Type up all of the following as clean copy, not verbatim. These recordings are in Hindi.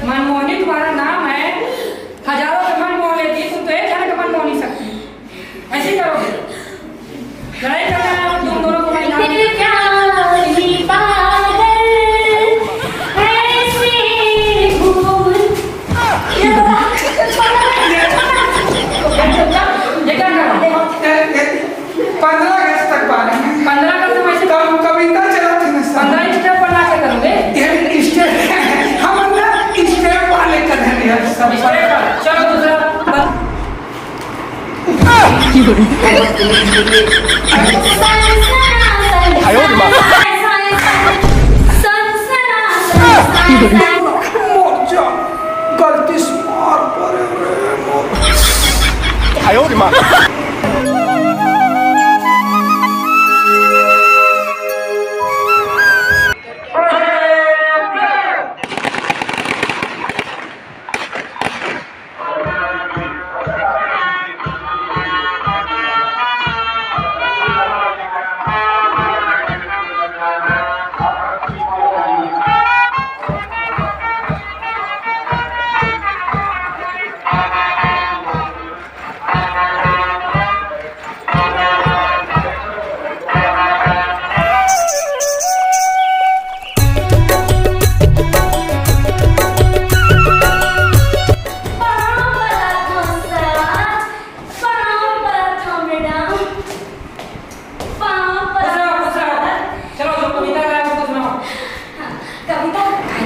मनमोहनी तुम्हारा नाम है, हजारों का मन मोह लेती है, तुम तो एक जन का मन मोह नहीं सकती। ऐसे करोगे, लड़ाई करना है तुम दोनों को। चलो दूसरा गलती से मार पड़े।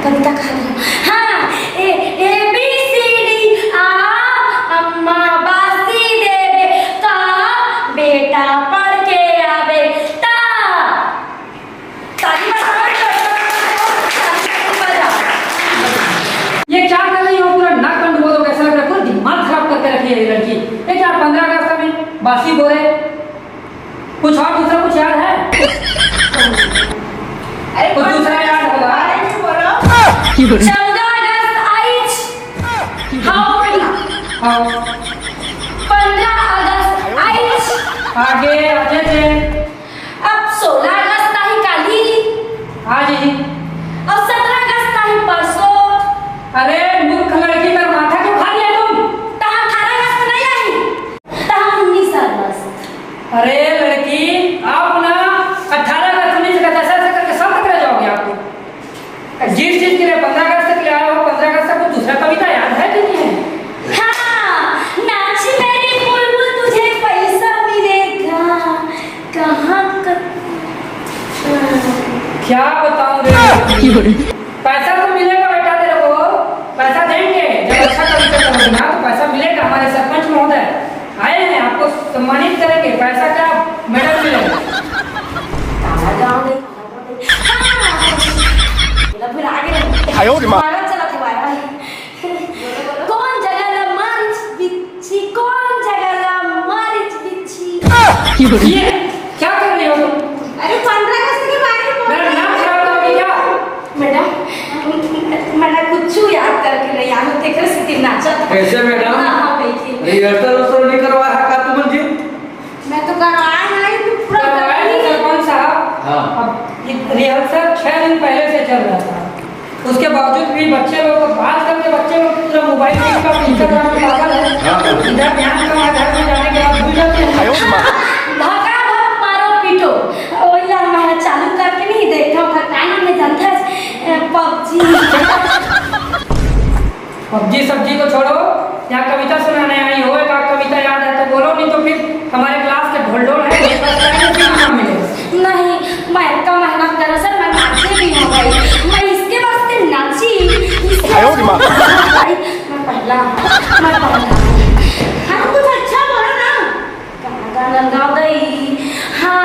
कविता कहा हाँ ए बी सी डी आ अम्मा बासी देवे का बेटा पढ़ के आवे ता ताली ये क्या कर रही हो? पूरा नाक बंद बोलो, कैसा लग रहा है? पूरा दिमाग खराब करके रखी है ये लड़की। ये क्या 15 अगस्त में बासी बोले? कुछ और दूसरा कुछ याद है? अरे कुछ दूसरा याद होगा? 14 अगस्त आइच हाउ 15 अगस्त आइच आगे आगे थे अब 16 अगस्त आई काली आज ही। और 17 अगस्त आई परसों। अरे मूर्ख लड़की का माथा क्यों खा लिया तुम? 18 अगस्त नहीं आई 19 अगस्त। अरे लड़की आप ना 18 अगस्त 19 अगस्त ऐसा करके सब तक रह जाओगे आपको। जिस चीज के लिए 15 अगस्त के लिए आया हो, 15 अगस्त को दूसरा कविता याद है कि नहीं है? हाँ नाच मेरी बुलबुल तुझे पैसा मिलेगा कहाँ क्या बताऊं रे? पैसा तो मिलेगा बेटा तेरे को, पैसा देंगे जब अच्छा कविता करोगे ना तो पैसा मिलेगा। हमारे सरपंच महोदय आए हैं, आपको सम्मानित करेंगे। पैसा क्या मेडल मिलेगा। फिर आगे चला था कौन जगह मारिच बिच्छी कौन जगह मारिच बिच्छी। ये क्या कर रही हो तुम? अरे 15 अगस्त के बारे में मेरा नाम खराब करोगे क्या? मैडम मैंने कुछ याद करके नहीं आया थे कर सिटी नाचा था। ऐसे मैडम हां बैठी रिहर्सल नहीं करवा है का तुम जी? मैं तो करवाया नहीं तू पूरा सरपंच साहब। हाँ। अब रिहर्सल 6 दिन पहले से चल रहा था, उसके बावजूद भी बच्चे लोग आजकल के बच्चे लोग पूरा मोबाइल का इंस्टाग्राम में पागल है। इधर ध्यान का घर में जाने के बाद भूल जाते हैं। धक्का धक मारो पीटो ओला मैं चालू करके नहीं देखा हूं टाइम में जानता है पबजी सब्जी को छोड़ो, यहाँ कविता सुनाने आई हो। एक कविता याद है तो बोलो, नहीं तो फिर हमारे क्लास के ढोल है नहीं मैं इतना मेहनत करा सर मैं नाचने भी हो गई मैं इसके वास्ते नाची मैं पहला हाँ कुछ अच्छा बोलो ना गाना गा गई। हाँ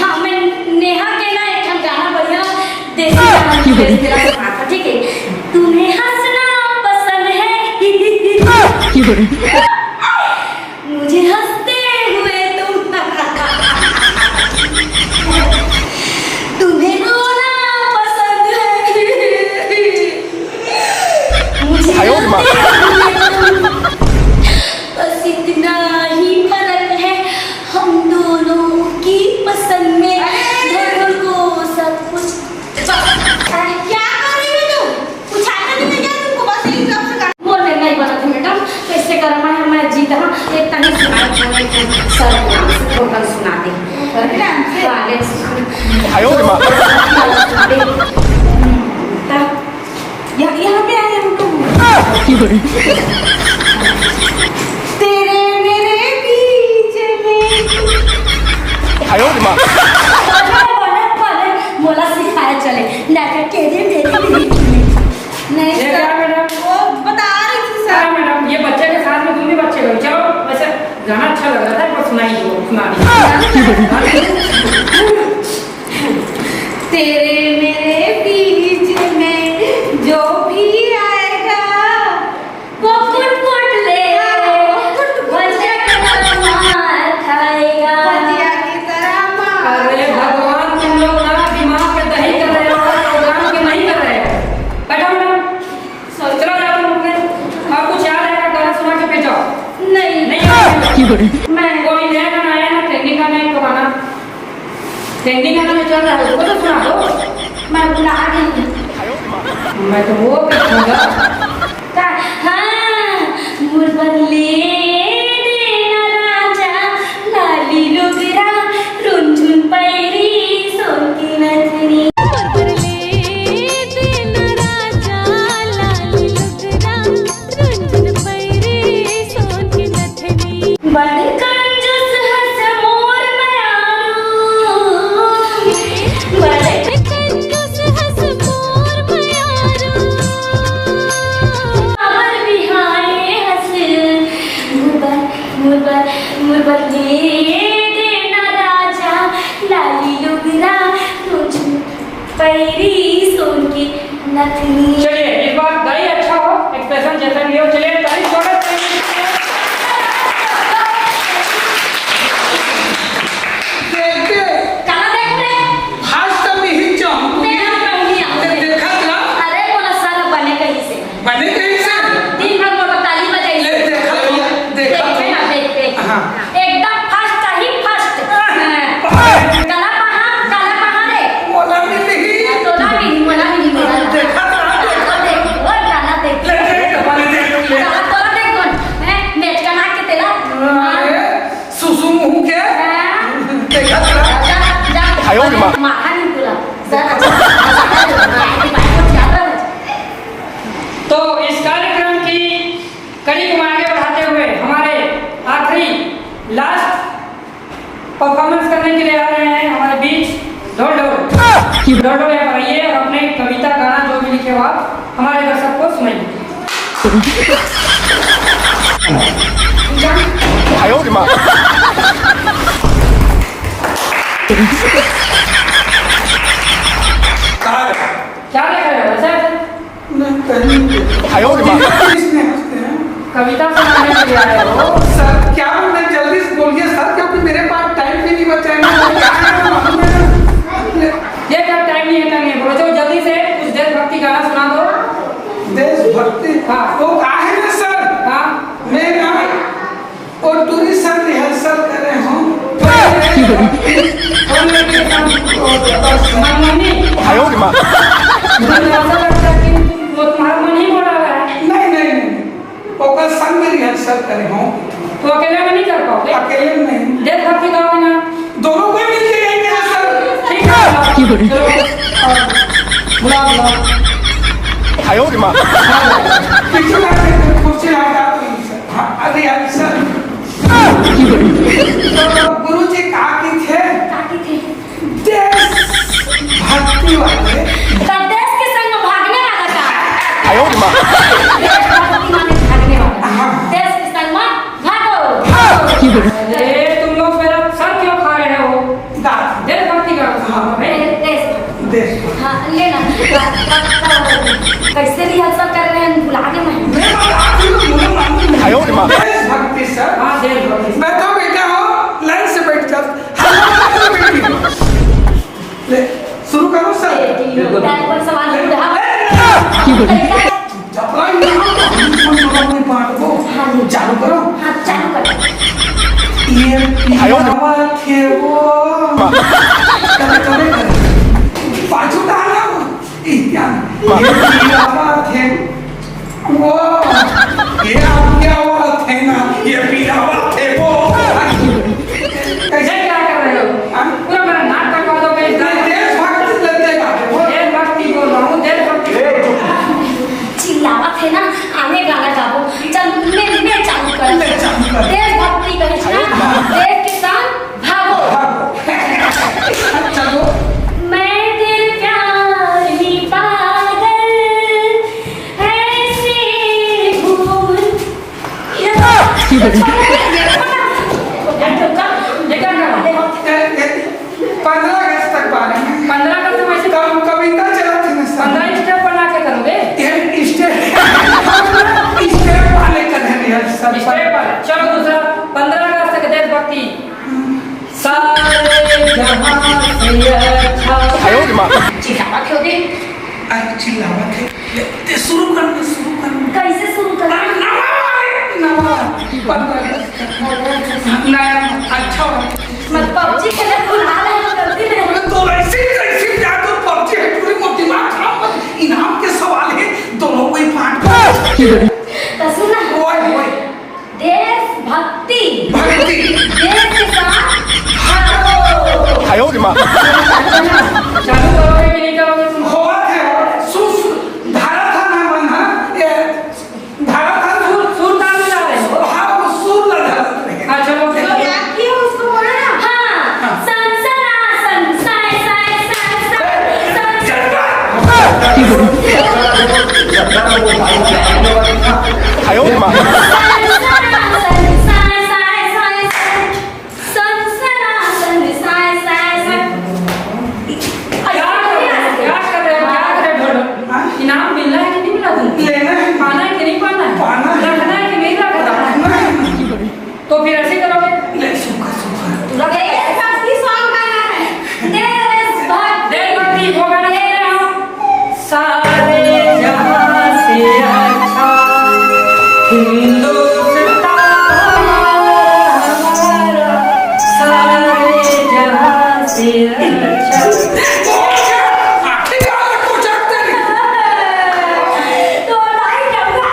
हाँ मैं नेहा के ना एक गाना बढ़िया देसी गाना ठीक है। तुम्हें हंसना पसंद है मुझे हंसते हुए तुम्हें रोना पसंद है मुझे 哎呦我的妈！ यहाँ पे आए हम लोग तेरे मेरे बीच में 哎呦我的妈！ मोला सिखाया चले नाटक तेरे मेरे बीच में नहीं ये क्या मैडम? वो बता रही थी क्या सर मैडम, ये बच्चे के साथ में तुम भी बच्चे हो। चलो वैसे गाना अच्छा लग रहा था, पर सुनाइए वो, सुना तेरे मेरे बीच में जो भी आएगा वो फुट फुट ले बच्चा मार खाएगा बच्चा की तरह मार अरे भगवान, तुम लोग ना दिमाग पे दही कर रहे हो, प्रोग्राम के नहीं कर रहे हो। बैठो मैडम, चलो जाओ तुम अपने, और कुछ याद है का गाना सुना के भेजो। नहीं नहीं मैं कोई नया गाना आया ना, ट्रेंडिंग गाना है तो गाना, ट्रेंडिंग गाना में चल रहा है उसको तो सुना दो। मैं बुला गई मैं तो वो कहूँगा हाँ मुरबल्ले देना राजा लाली लुगरा रुंझुन पैरी सोन की नथनी मुरबल्ले देना राजा लाली लुगरा रुंझुन पैरी सोन की नथनी बड़ कंजूस हंस मोर मयारू बड़ कंजूस हंस मोर मयारू अमर बिहाए हंस मुरबल्ले देना राजा लाली लुगरा रुंझुन पैरी सोन की नथनी चलिए इस बार गाई अच्छा हो, एक्सप्रेशन जैसा भी हो। चलिए तारीफ स्वागत करेंगे। देखते कहाँ देख रहे आज तक नहीं चाहूँ देखा था अरे बोला सारा बने कहीं से बने कहीं से दिन भर मोटर ताली बजाई ले देखा देखते ना देखते हाँ। एकदम फर्स्ट ही फर्स्ट कला कहाँ रे बोला भी नहीं तोला भी मोला भी मोला देखा था देख और गाना देख ले कला तोला देख कौन है मैच का नाक के तेला अरे सुसु मुँह के देखा था जा जा 哎呦我的妈 मारा नहीं तुला सर अच्छा तो इस कार्यक्रम की कड़ी को आगे बढ़ाते हुए हमारे आखिरी लास्ट परफॉर्मेंस करने के लिए आ रहे हैं हमारे बीच ढोल ढोल यहाँ पर आइए और अपने कविता गाना जो भी लिखे हो आप हमारे दर्शक को सुनाइए। 哎呦我的妈！ क्या देख रहे हो ऐसा? 哎呦我的妈！ कविता सुनाने के लिए आए हो? सर क्या बोलना जल्दी से बोलिए सर क्योंकि मेरे पास टाइम भी नहीं बचा है ये क्या टाइम नहीं है करने, बोलो जो जल्दी से कुछ देशभक्ति गाना सुना दो। देशभक्ति हाँ। वो आहे ना सर हाँ मैं ना और टूरिस्ट सर रिहर्सल कर रहे हूँ मनमोहनी 哎呦我的妈！ मुझे ऐसा लगता है कि वो तुम्हारा मन ही बोला हुआ है, नहीं ओकर संग में रिहर्सल कर रहे हूँ तो अकेले में नहीं कर पाओगे। अकेले नहीं देशभक्ति गाओगे ना, दोनों को मिलके गाएंगे ना सर ठीक है चलो बुलाओ 哎呦我的妈！ पीछे आके कुर्सी हटा दो सर हाँ रिहर्सल तो गुरुजी कहा कि थे काकी थे देशभक्ति वाले तब देश के संग भागने वाला का 哎呦我的妈！ देशभक्ति माने भागने वाला देश के संग मत भागो अरे तुम लोग मेरा सर क्यों खा रहे हो? दास देशभक्ति गाओ भाई। देश देश हाँ लेना कैसे रिहर्सल कर रहे हैं भुला के मैं 哎呦我的妈！ देशभक्ति सर हाँ देशभक्ति। बैठो बेटा हो लाइन से बैठ जाओ ले शुरू करो सर टाइम पर सवाल बुढ़ा जपलाई पाठ को चालू करो हाँ चालू कर ये पियावा थे वो पाछू डालो ये पियावा थे वो ये आप क्या हुआ थे ना ये पियावा थे वो कैसे क्या कर रहे हो? पूरा मेरा नाक कटवा दोगे इस गाने से अच्छा। 哎呦我的妈！ चिल्लावा क्यों दे? अरे चिल्लावत है ते शुरू कर। कैसे शुरू करना? अच्छा मत पबजी खेले बुला रहे हो गलती नहीं। तो ऐसे जादू पबजी है पूरी मोटी दिमाग खराब मत। इनाम के सवाल है दोनों को ही पांच तो सुना ओए देशभक्ति भक्ति देश के साथ 哎呦我的妈！ चालू करोगे कि नहीं करोगे तुम? होत है सुस धारा था ना मन हा ये धारा था सुर सुर ताल में जा रहे हो? हाँ वो सुर लगा हाँ चलो तो याद किया उसको बोला ना हाँ सनसनासन साय साय साय साय 哎呦我的妈！ सनसनासन साय साय साय सनसनासन साय साय साय क्या कर रहे हो? क्या कर रहे हो? हाँ? इनाम मिलना है कि नहीं मिला तुमको? लेना है पाना है कि नहीं पाना है? पाना है। रखना है कि नहीं रखना? तो फिर ऐसे करोगे? ले सुखा देशभक्ति सॉन्ग गाना है देशभक्ति देशभक्ति वो गाना गा रहे हो? सारे जहां से अच्छा हिंदुस्तान हमारा, सारे जहां से अच्छा। आखिर यार पहुंचाते तो लाई जाऊंगा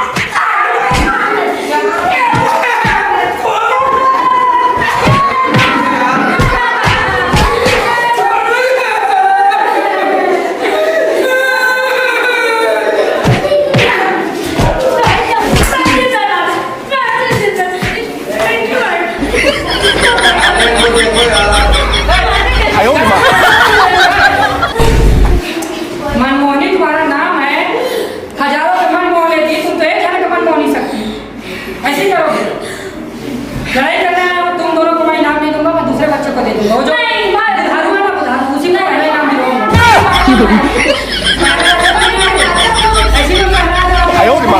मनमोहनी तुम्हारा नाम है, हजारों के मन मोह लेती, तुम तो एक जने का मन मोह नहीं सकती। ऐसे ही करोगे? लड़ाई करना है, तुम दोनों को मैं इनाम नहीं दूंगा, मैं दूसरे बच्चों को दे दूंगा। वो जो नहीं, मैं- बुधारू है ना, बुधारू, उसी को पहले इनाम दिलवाऊंगा। ऐसे ही तो कहना है। 哎呦我的妈！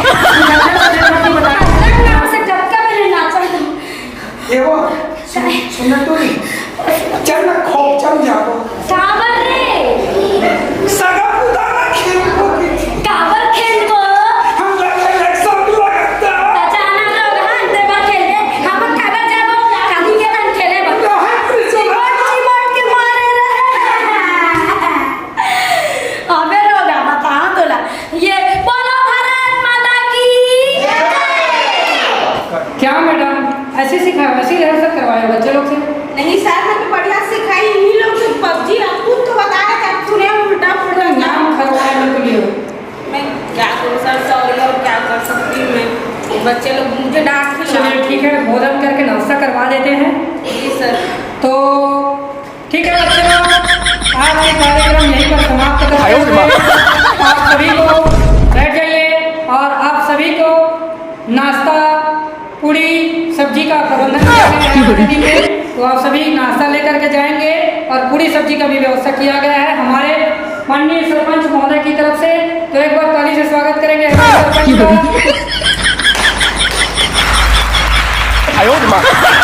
ये वो सुनना तो नहीं चल ना खोप चल जाओ सगा पुदाना खेल को हम लग सब लगता ये बोलो भारत माता की क्या मैडम ऐसे सिखाया, वैसे ही रिहर्सल करवाया बच्चे लोग से? नहीं सर मैंने बढ़िया सिखाई इन्हीं लोग जो पबजी खुद तो बताया था तूने उल्टा पुल्टा नाम करवाया मैं तो लिए मैं क्या करूँ सर सॉरी और क्या कर सकती हूँ मैं बच्चे लोग मुझे डांट चलिए खिला ठीक है, भोजन करके नाश्ता करवा देते हैं। जी सर तो ठीक है बच्चे लोग, आज के कार्यक्रम यहीं पर समाप्त करते आयो हुए आप सभी को बैठ जाइए और आप सभी को नाश्ता पूरी सब्जी का प्रबंधन किया है। तो आप सभी नाश्ता लेकर के जाएंगे और पूरी सब्जी का भी व्यवस्था किया गया है हमारे माननीय सरपंच महोदय की तरफ से। तो एक बार ताली से स्वागत करेंगे हमारे सरपंच का। 哎呦我的妈！